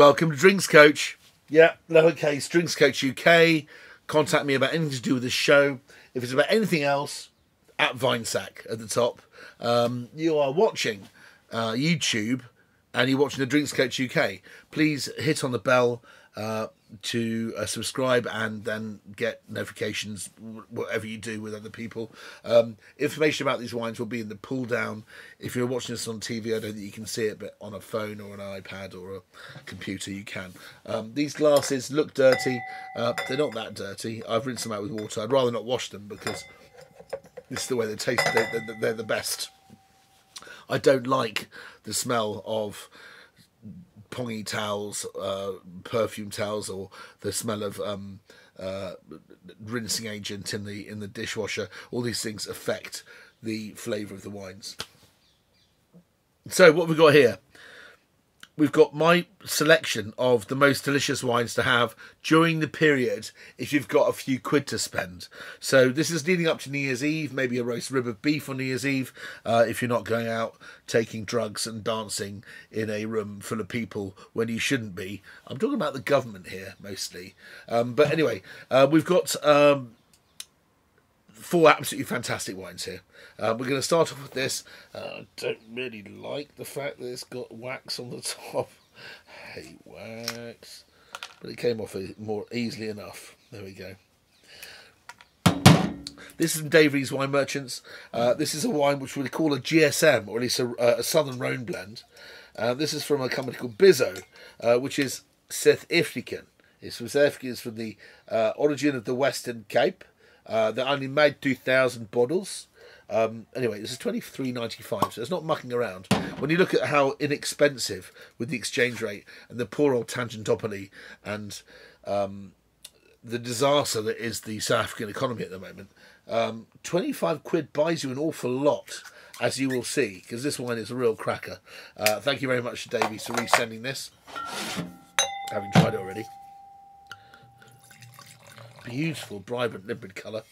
welcome to Drinks Coach. Yeah, lowercase Drinks Coach UK. Contact me about anything to do with the show. If it's about anything else, at Vinesack at the top. You are watching YouTube and you're watching the Drinks Coach UK. Please hit on the bell to subscribe and then get notifications, whatever you do with other people. Information about these wines will be in the pull down. If you're watching this on TV, I don't think you can see it, but on a phone or an iPad or a computer you can. These glasses look dirty. They're not that dirty. I've rinsed them out with water. I'd rather not wash them because this is the way they taste. They're the best. I don't like the smell of pongy towels, perfume towels, or the smell of rinsing agent in the dishwasher. All these things affect the flavour of the wines. So what have we got here? We've got my selection of the most delicious wines to have during the period if you've got a few quid to spend. So this is leading up to New Year's Eve, maybe a roast rib of beef on New Year's Eve, if you're not going out taking drugs and dancing in a room full of people when you shouldn't be. I'm talking about the government here, mostly. But anyway, we've got 4 absolutely fantastic wines here. We're going to start off with this. I don't really like the fact that it's got wax on the top. I hate wax. But it came off more easily enough. There we go. This is from Davies Wine Merchants. This is a wine which we call a GSM, or at least a Southern Rhone blend. This is from a company called Bizoe, which is South African. It's from South Africa. It's from the origin of the Western Cape. They only made 2,000 bottles. Anyway, this is $23.95, so it's not mucking around. When you look at how inexpensive with the exchange rate and the poor old tangentopoli and the disaster that is the South African economy at the moment, 25 quid buys you an awful lot, as you will see, because this wine is a real cracker. Thank you very much to Davies for resending this, having tried it already. Beautiful, vibrant, limpid colour.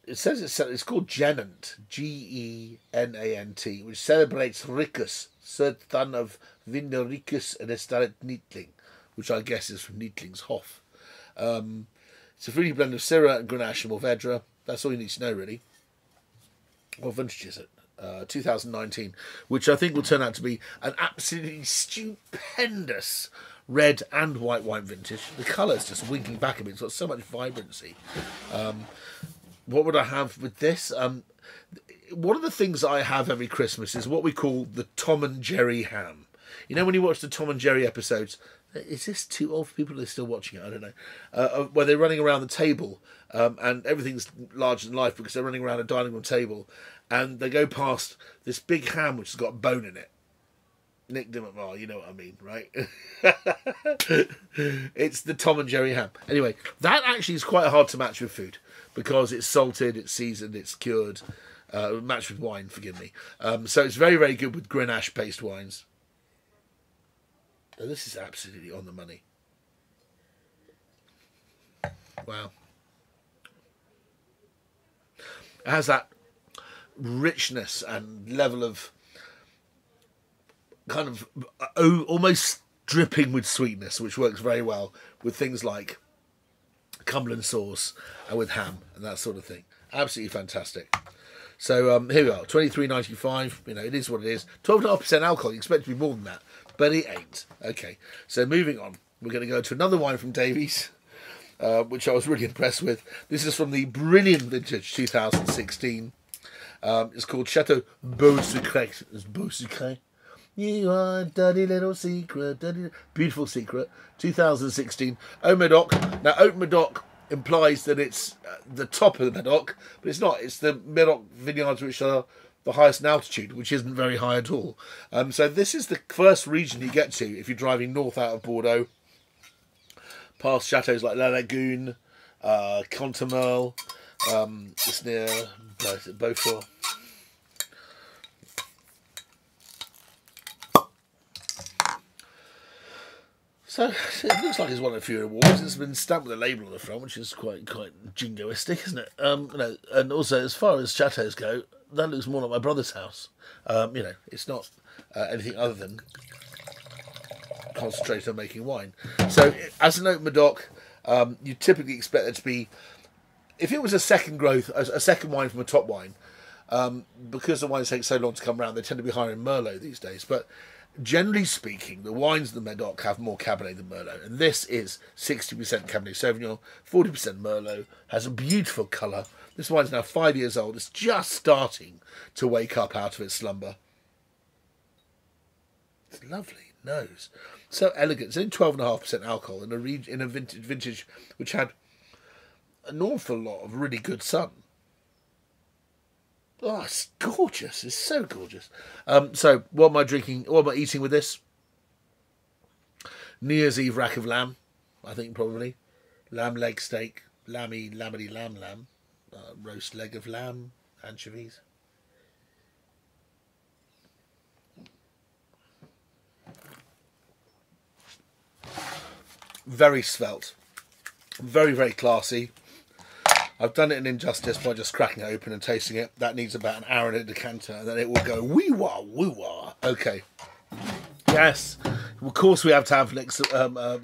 It says it's called Genant, Genant, which celebrates Rikus, third son of Rikus and Estaret Neethling, which I guess is from Neethling's Hof. It's a fruity blend of Syrah and Grenache and Mourvedre. That's all you need to know, really. What vintage is it? 2019, which I think will turn out to be an absolutely stupendous red and white wine vintage. The colour's just winking back a bit. It's got so much vibrancy. What would I have with this? One of the things I have every Christmas is what we call the Tom and Jerry ham. You know, when you watch the Tom and Jerry episodes, is this too old for people that are still watching it? I don't know. Where they're running around the table and everything's larger than life because they're running around a dining room table and they go past this big ham which has got a bone in it. Nick Dimmock, you know what I mean, right? It's the Tom and Jerry ham. Anyway, that actually is quite hard to match with food because it's salted, it's seasoned, it's cured. Matched with wine, forgive me. So it's very, very good with Grenache-based wines. Now, this is absolutely on the money. Wow. It has that richness and level of kind of almost dripping with sweetness, which works very well with things like Cumberland sauce and with ham and that sort of thing. Absolutely fantastic. So here we are, $23.95. You know, it is what it is. 12.5% alcohol. You expect it to be more than that, but it ain't. Okay, so moving on. We're going to go to another wine from Davies, which I was really impressed with. This is from the brilliant vintage 2016. It's called Château Beau Secret. It's Beau Secret. You are a dirty little secret, beautiful secret. 2016. Haut Médoc. Now, Haut Médoc implies that it's the top of the Médoc, but it's not. It's the Médoc vineyards which are the highest in altitude, which isn't very high at all. So this is the first region you get to if you're driving north out of Bordeaux, past chateaux like La Lagune, Contamel, it's near Beaufort. So it looks like it's won a few awards. It's been stamped with a label on the front, which is quite jingoistic, isn't it? You know, and also as far as chateaus go, that looks more like my brother's house. You know, it's not anything other than concentrated on making wine. So as an oak Médoc, you typically expect it to be, if it was a second growth, a second wine from a top wine, because the wines take so long to come around, they tend to be higher in Merlot these days. But generally speaking, the wines of the Médoc have more Cabernet than Merlot. And this is 60% Cabernet Sauvignon, 40% Merlot, has a beautiful colour. This wine's now 5 years old. It's just starting to wake up out of its slumber. It's lovely nose. So elegant. It's only 12.5% alcohol in a vintage which had an awful lot of really good sun. Oh, it's gorgeous. It's so gorgeous. So what am I drinking? What am I eating with this? New Year's Eve rack of lamb, I think probably. Lamb leg steak. Lammy, lamb. Roast leg of lamb. Anchovies. Very svelte. Very, very classy. I've done it an injustice by just cracking it open and tasting it. That needs about an hour in a decanter, and then it will go wee-wah, woo-wah. Okay. Yes. Of course we have to have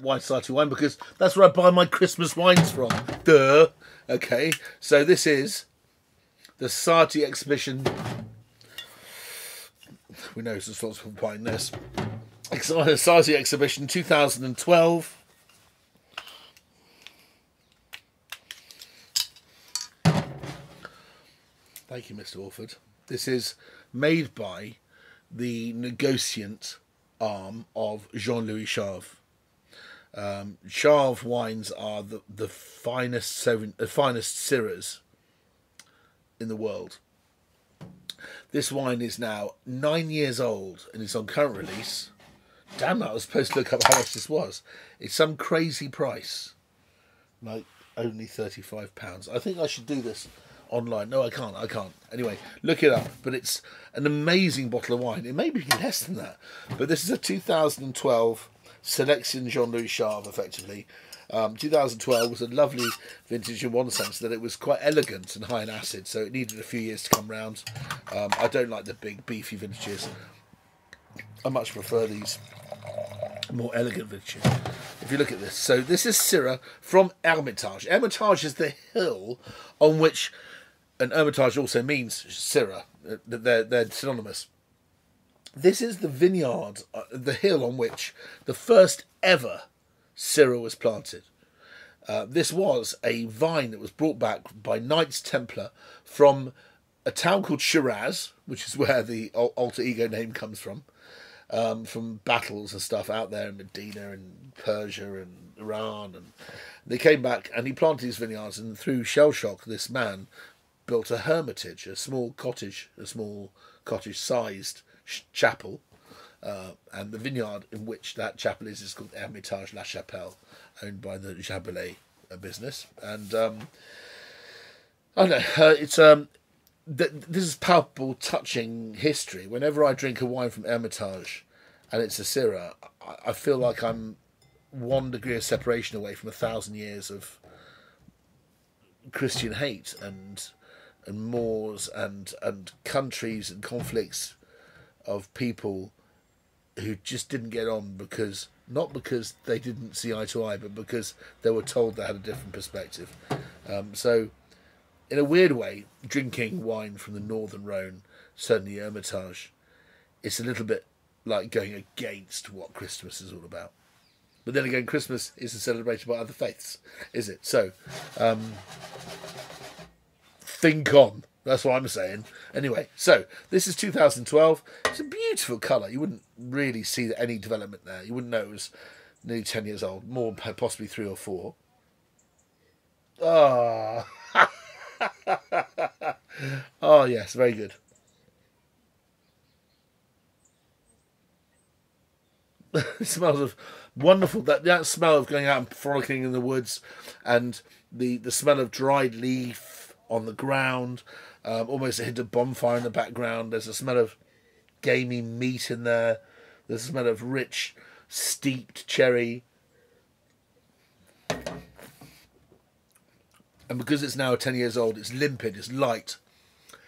White Society wine, because that's where I buy my Christmas wines from. Duh. Okay. So this is the Society Exhibition. We know some sorts of buying this. Society Exhibition 2012. Thank you, Mr. Orford. This is made by the negociant arm of Jean-Louis Chave. Chave wines are the finest Syrahs in the world. This wine is now 9 years old and it's on current release. Damn, I was supposed to look up how much this was. It's some crazy price. Like, only £35. I think I should do this online. No, I can't. Anyway, look it up. But it's an amazing bottle of wine. It may be less than that. But this is a 2012 Selection Jean-Louis Chave, effectively. 2012 was a lovely vintage in one sense, that it was quite elegant and high in acid, so it needed a few years to come round. I don't like the big, beefy vintages. I much prefer these more elegant vintages. If you look at this. So this is Syrah from Hermitage. Hermitage is the hill on which, and Hermitage also means Syrah. They're synonymous. This is the vineyard, the hill on which the first ever Syrah was planted. This was a vine that was brought back by Knights Templar from a town called Shiraz, which is where the alter ego name comes from battles and stuff out there in Medina and Persia and Iran. And they came back and he planted these vineyards, and through shell shock, this man built a hermitage, a small cottage-sized chapel. And the vineyard in which that chapel is called Hermitage La Chapelle, owned by the Jabelet business. And I don't know, it's this is palpable, touching history. Whenever I drink a wine from Hermitage and it's a Syrah, I feel like I'm 1 degree of separation away from 1,000 years of Christian hate and wars and countries and conflicts of people who just didn't get on not because they didn't see eye to eye, but because they were told they had a different perspective. So, in a weird way, drinking wine from the Northern Rhone, certainly Hermitage, it's a little bit like going against what Christmas is all about. But then again, Christmas isn't celebrated by other faiths, is it? So, think on. That's what I'm saying. Anyway, so this is 2012. It's a beautiful colour. You wouldn't really see any development there. You wouldn't know it was nearly 10 years old. More, possibly 3 or 4. Ah. Oh, yes, very good. It smells of wonderful. That smell of going out and frolicking in the woods, and the smell of dried leaf on the ground. Almost a hint of bonfire in the background. There's a smell of gamey meat in there. There's a smell of rich, steeped cherry. And because it's now 10 years old, it's limpid, it's light.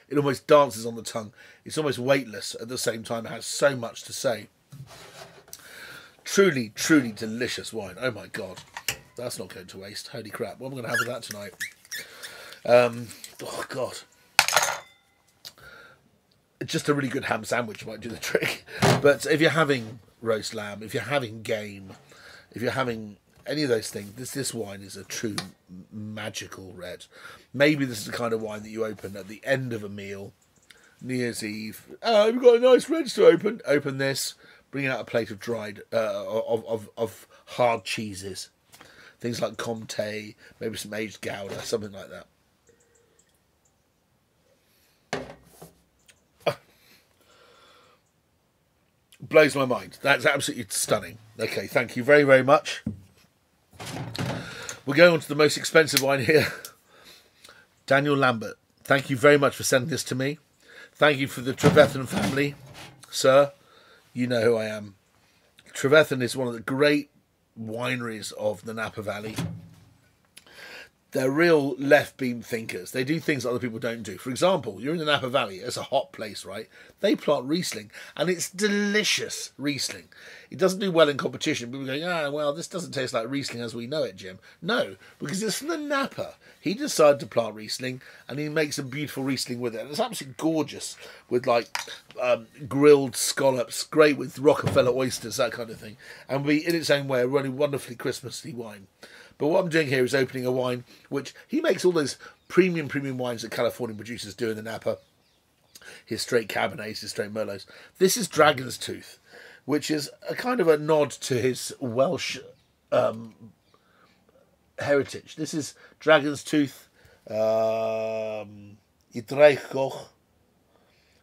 It almost dances on the tongue. It's almost weightless at the same time. It has so much to say. Truly, truly delicious wine. Oh my God. That's not going to waste. Holy crap. What am I going to have with that tonight? Oh God. Just a really good ham sandwich might do the trick. But if you're having roast lamb, if you're having game, if you're having any of those things, this wine is a true magical red. Maybe this is the kind of wine that you open at the end of a meal, New Year's Eve. Oh, we've got a nice reds to open. Open this, bring out a plate of dried, of hard cheeses. Things like Comté, maybe some aged Gouda, something like that. Blows my mind. That's absolutely stunning. Okay, thank you very, very much. We're going on to the most expensive wine here. Daniel Lambert, thank you very much for sending this to me. Thank you for the Trefethen family. Sir, you know who I am. Trefethen is one of the great wineries of the Napa Valley. They're real left-beam thinkers. They do things other people don't do. For example, you're in the Napa Valley. It's a hot place, right? They plant Riesling, and it's delicious Riesling. It doesn't do well in competition. People go, ah, well, this doesn't taste like Riesling as we know it, Jim. No, because it's from the Napa. He decided to plant Riesling, and he makes a beautiful Riesling with it. And it's absolutely gorgeous with, like, grilled scallops, great with Rockefeller oysters, that kind of thing. And we, in its own way, a really wonderfully Christmassy wine. But what I'm doing here is opening a wine which he makes all those premium wines that Californian producers do in the Napa. His straight Cabernets, his straight Merlots. This is Dragon's Tooth, which is a kind of a nod to his Welsh heritage. This is Dragon's Tooth, Idreichgoch,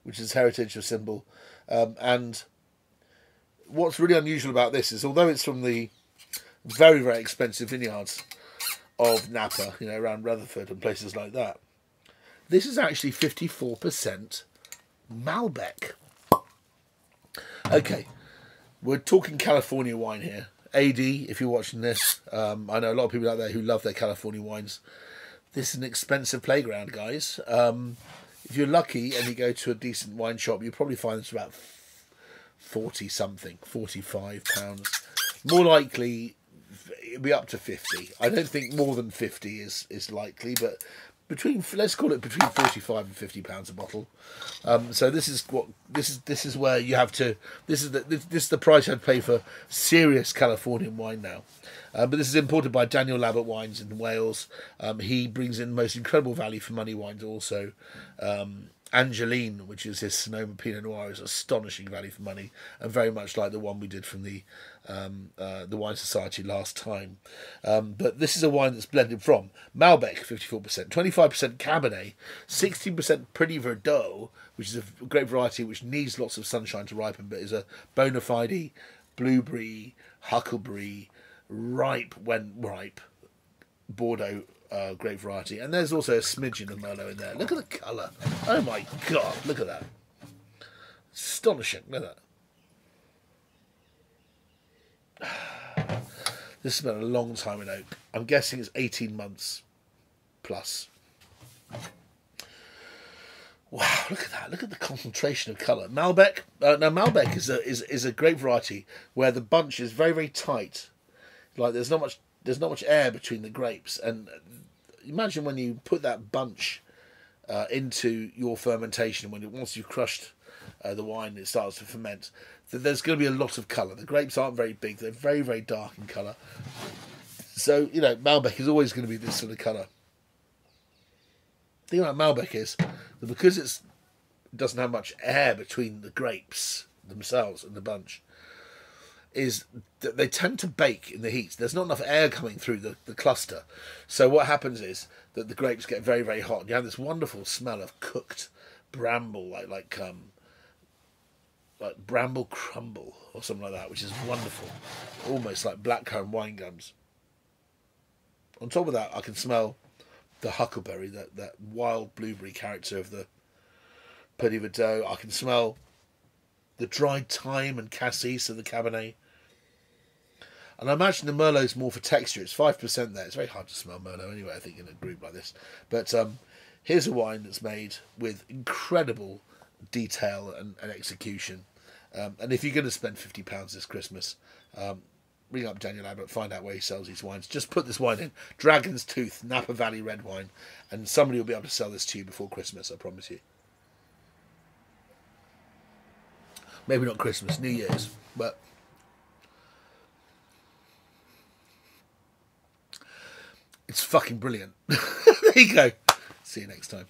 which is heritage of symbol. And what's really unusual about this is, although it's from the very, very expensive vineyards of Napa, you know, around Rutherford and places like that, this is actually 54% Malbec. Okay, we're talking California wine here. AD, if you're watching this, I know a lot of people out there who love their California wines. This is an expensive playground, guys. If you're lucky and you go to a decent wine shop, you'll probably find this about 40-something, £45. More likely, it'll be up to 50. I don't think more than 50 is likely, but let's call it between 45 and 50 pounds a bottle. So this is where you have to. This is the price I'd pay for serious Californian wine now. But this is imported by Daniel Lambert Wines in Wales. He brings in the most incredible value for money wines also. Angeline, which is his Sonoma Pinot Noir, is astonishing value for money, and very much like the one we did from the Wine Society last time. But this is a wine that's blended from Malbec, 54%, 25% Cabernet, 16% Pretty Verdot, which is a great variety which needs lots of sunshine to ripen, but is a bona fide blueberry, huckleberry, ripe when ripe, Bordeaux grape variety. And there's also a smidgen of Merlot in there. Look at the colour. Oh my God, look at that. Astonishing, look at that. This has been a long time in oak. I'm guessing it's 18 months plus. Wow, look at that. Look at the concentration of colour. Malbec. Now, Malbec is a grape variety where the bunch is very, very tight. Like there's not much air between the grapes. And imagine when you put that bunch into your fermentation, once you've crushed the wine, it starts to ferment. There's going to be a lot of colour. The grapes aren't very big. They're very, very dark in colour. So, you know, Malbec is always going to be this sort of colour. The thing about Malbec is that because it doesn't have much air between the grapes themselves and the bunch, is that they tend to bake in the heat. There's not enough air coming through the cluster. So what happens is that the grapes get very, very hot. You have this wonderful smell of cooked bramble, like bramble crumble or something like that, which is wonderful. Almost like blackcurrant wine gums. On top of that, I can smell the huckleberry, that wild blueberry character of the Petit Verdot. I can smell the dried thyme and cassis of the Cabernet. And I imagine the Merlot's more for texture. It's 5% there. It's very hard to smell Merlot anyway, I think, in a group like this. But here's a wine that's made with incredible detail and execution. And if you're going to spend £50 this Christmas, Ring up Daniel Abbott, find out where he sells these wines. Just put this wine in. Dragon's Tooth, Napa Valley red wine. And somebody will be able to sell this to you before Christmas, I promise you. Maybe not Christmas, New Year's. But it's fucking brilliant. There you go. See you next time.